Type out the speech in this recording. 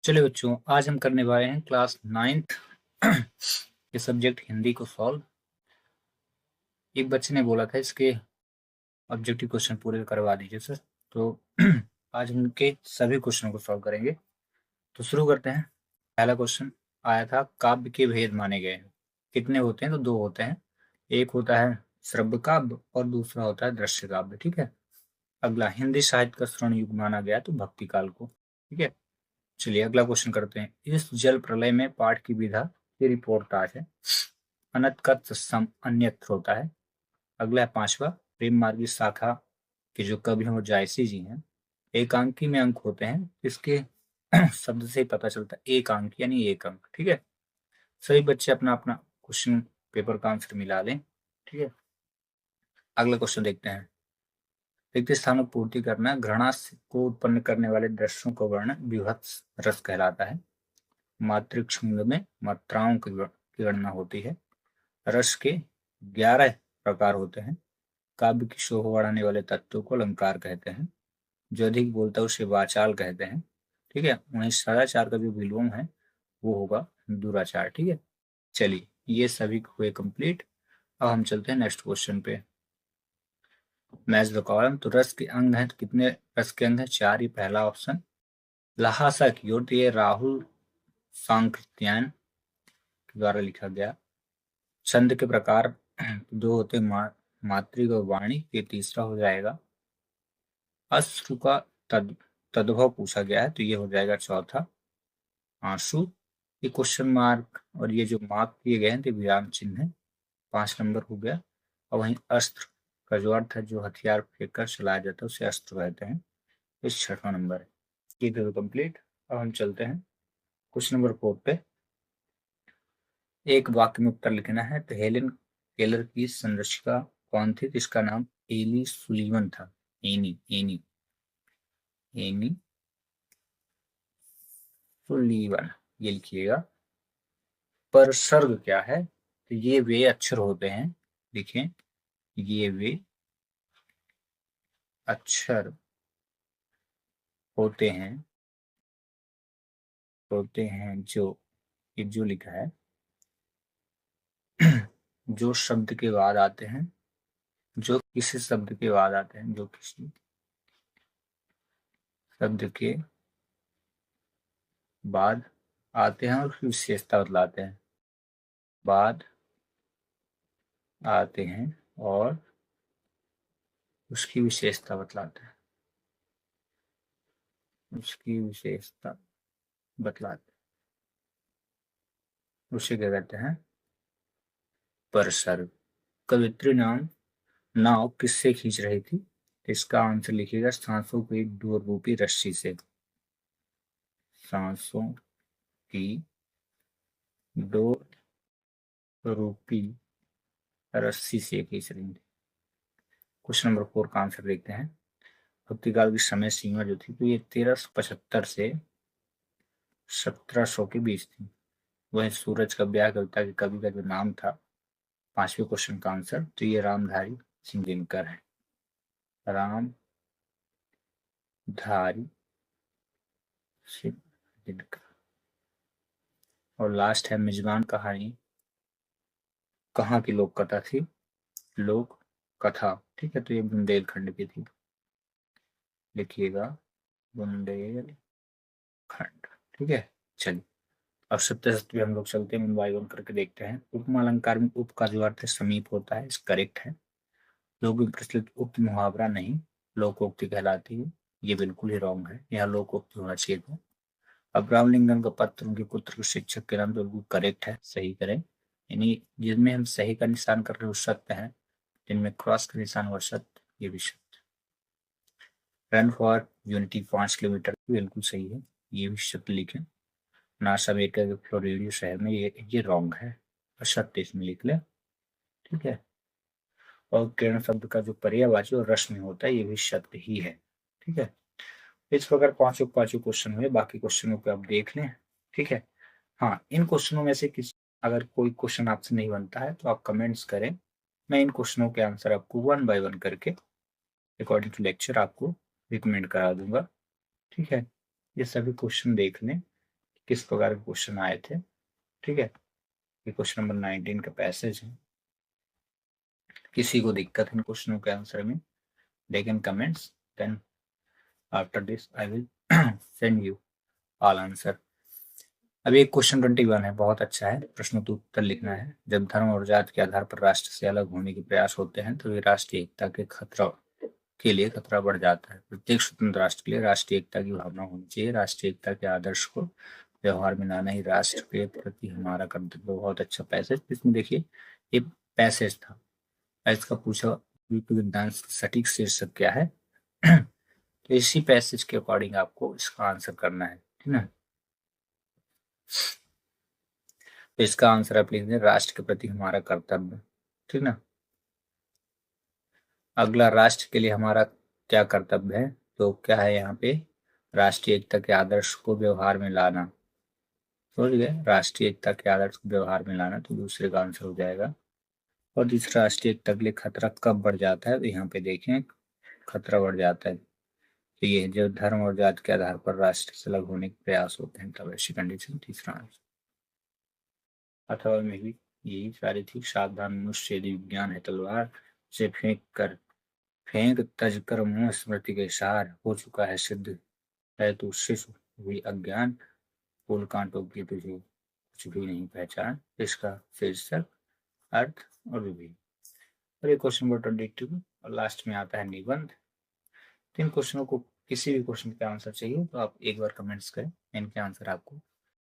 चलिए बच्चों, आज हम करने वाले हैं क्लास 9th के सब्जेक्ट हिंदी को सॉल्व। एक बच्चे ने बोला था इसके ऑब्जेक्टिव क्वेश्चन पूरे करवा दीजिए सर। तो आज हम उनके सभी क्वेश्चनों को सॉल्व करेंगे। तो शुरू करते हैं। पहला क्वेश्चन आया था, काव्य के भेद माने गए हैं। कितने होते हैं? तो दो होते हैं। एक होता है श्रव्य काव्य और दूसरा होता है दृश्य काव्य। ठीक है। अगला, हिंदी साहित्य का स्वर्ण युग माना गया तो भक्ति काल को। ठीक है। चलिए अगला क्वेश्चन करते हैं। इस जल प्रलय में पाठ की विधा की रिपोर्ट आज है। अनतकत सम अन्यत्र होता है। अगला है पांचवा, प्रेम मार्गी शाखा के जो कवि हैं वो जायसी जी हैं। एकांकी में अंक होते हैं, इसके शब्द से ही पता चलता है। एक अंक यानी एक अंक। ठीक है। सभी बच्चे अपना अपना क्वेश्चन पेपर का आंसर मिला लें। ठीक है। अगला क्वेश्चन देखते हैं। रिक्त स्थानों की पूर्ति करना। घृणा को उत्पन्न करने वाले दृश्यों का वर्णन विभत्स रस कहलाता है। मातृक्षुंग में मात्राओं की गणना होती है। रस के 11 प्रकार होते हैं। काव्य की शोभा बढ़ाने वाले तत्वों को अलंकार कहते हैं। जो अधिक बोलता है उसे वाचाल कहते हैं। ठीक है। वहीं सदाचार का जो विलोम है वो होगा दुराचार। ठीक है। चलिए ये सभी हुए कंप्लीट। अब हम चलते हैं नेक्स्ट क्वेश्चन पे। Match the column. तो रस के अंग हैं, तो कितने रस के अंग हैं? 4। ही पहला ऑप्शन। लहासा की ओर, तो ये राहुल सांकृत्यायन के द्वारा लिखा गया। छंद के प्रकार दो होते, मातृक और वाणी, ये तीसरा हो जाएगा। अश्रु का तद्भव पूछा गया है, तो ये हो जाएगा चौथा। आंसू, ये क्वेश्चन मार्क और ये जो मार्क किए गए हैं तो विराम चिन्ह है। 5 नंबर हो गया। और वहीं अस्त्र का जो अर्थ है, जो हथियार फेंक कर चलाया जाता है उसे अस्त्र कहते हैं। इस 6वां नंबर है। ये तो कंप्लीट। अब हम चलते हैं क्वेश्चन नंबर 4 पे। एक वाक्य में उत्तर लिखना है। तो हेलेन केलर की संरक्षिका कौन थी? तो इसका नाम एनी सुलीवन था। एनी एनी एनी सुलीवन, ये लिखिएगा। परसर्ग क्या है? तो ये वे अक्षर होते हैं, देखें, ये वे अक्षर होते हैं जो, ये जो लिखा है जो शब्द के बाद आते हैं, जो किसी शब्द के बाद आते हैं, जो किसी शब्द के बाद आते हैं और उसकी विशेषता बतलाते हैं। बाद आते हैं और उसकी विशेषता बतलाते हैं। उसकी विशेषता बतलाते हैं, उसे क्या कहते हैं? परसर्ग। कवित्री नाम नाव किससे खींच रही थी? इसका आंसर लिखिएगा, सांसों की डोर रूपी रस्सी से। सांसों की डोर रूपी रस्सी से खींच रही थी। क्वेश्चन नंबर 4 का आंसर देखते हैं। भक्तिकाल की समय सीमा जो थी, तो ये 1375 से 1700 के बीच थी। वही सूरज का ब्याह कविता के कवि का जो नाम था, 5वें क्वेश्चन का आंसर, तो ये रामधारी सिंह दिनकर है। रामधारी सिंह दिनकर। और लास्ट है मेजबान कहानी कहाँ की लोक कथा थी? लोक कथा। ठीक है। तो ये बुंदेलखंड की थी, लिखिएगा बुंदेलखंड। ठीक है। चलिए अब सत्य सत्य हम लोग चलते हैं, वन बाय वन करके देखते हैं। उपमा अलंकार में उप का जो अर्थ है समीप होता है, इस करेक्ट है। लोक में प्रचलित उक्त मुहावरा नहीं, लोकोक्ति कहलाती है। ये बिल्कुल ही रॉन्ग है, यहाँ लोकोक्ति होना चाहिए था। अब्राहम लिंकन का पत्र उनके पुत्र के शिक्षक के नाम, तो बिल्कुल करेक्ट है, सही करें। यानी जिनमें हम सही का निशान कर रहे हैं वो सत्य है, जिनमें क्रॉस का निशान हुआ सत्य, ये भी सत्य। रन फॉर यूनिटी 5 किलोमीटर बिल्कुल सही है, ये भी सत्य लिखें। नासा अमेरिका के फ्लोरिडा शहर में, ये रॉन्ग है, असत्य इसमें लिख ले। ठीक है। और किरण शब्द का जो पर्यायवाची और रश्मि होता है, ये भी सत्य ही है। ठीक है। इस प्रकार पांचों पांचों क्वेश्चन हुए, बाकी क्वेश्चनों को आप देख लें। ठीक है। हाँ, इन क्वेश्चनों में से किस, अगर कोई क्वेश्चन आपसे नहीं बनता है तो आप कमेंट्स करें, मैं इन क्वेश्चनों के आंसर आपको 1 बाय 1 करके अकॉर्डिंग टू लेक्चर आपको रिकमेंड करा दूंगा। ठीक है। ये सभी क्वेश्चन देख लें, किस प्रकार के क्वेश्चन आए थे। ठीक है, ये क्वेश्चन नंबर 19 का पैसेज है। किसी को दिक्कत इन क्वेश्चनों के आंसर में, they can comments, then after this I will send you all answer। अभी एक क्वेश्चन 21 है, बहुत अच्छा है। प्रश्न तो उत्तर लिखना है। जब धर्म और जाति के आधार पर राष्ट्र से अलग होने के प्रयास होते हैं तो ये राष्ट्रीय एकता के खतरा के लिए खतरा बढ़ जाता है। प्रत्येक स्वतंत्र राष्ट्र के लिए राष्ट्रीय एकता की भावना होनी चाहिए। राष्ट्रीय एकता के आदर्श को व्यवहार में लाना ही राष्ट्र के प्रति हमारा कर्तव्य। बहुत अच्छा पैसेज। इसमें देखिए, ये पैसेज था, इसका पूछा विज्ञान सटीक शीर्षक क्या है। तो इसी पैसेज के अकॉर्डिंग आपको इसका आंसर करना है, ठीक ना। तो इसका आंसर आप लिख दें, राष्ट्र के प्रति हमारा कर्तव्य, ठीक ना। अगला, राष्ट्र के लिए हमारा क्या कर्तव्य है, तो क्या है यहाँ पे, राष्ट्रीय एकता के आदर्श को व्यवहार में लाना। समझ गए, राष्ट्रीय एकता के आदर्श को व्यवहार में लाना, तो दूसरे का आंसर हो जाएगा। और तीसरा, राष्ट्रीय एकता के लिए खतरा कब बढ़ जाता है, तो यहाँ पे देखें, खतरा बढ़ जाता है तो ये जब धर्म और जाति के आधार पर राष्ट्र से अलग होने के प्रयास होते हैं, तब ऐसी कंडीशन। तीसरा आंसर। अथवा में भी यही सारी थी। सावधान मनुष्य, यदि विज्ञान है तलवार से फेंक तज कर मुंह स्मृति के सार, हो चुका है सिद्ध है तू शिशु हुई अज्ञान, फूल कांटों की तुझे कुछ भी नहीं पहचान। इसका शीर्षक, अर्थ और विधि। और ये क्वेश्चन नंबर 22 और लास्ट में आता है निबंध। तीन क्वेश्चनों को, किसी भी क्वेश्चन के आंसर चाहिए तो आप एक बार कमेंट्स करें, इनके आंसर आपको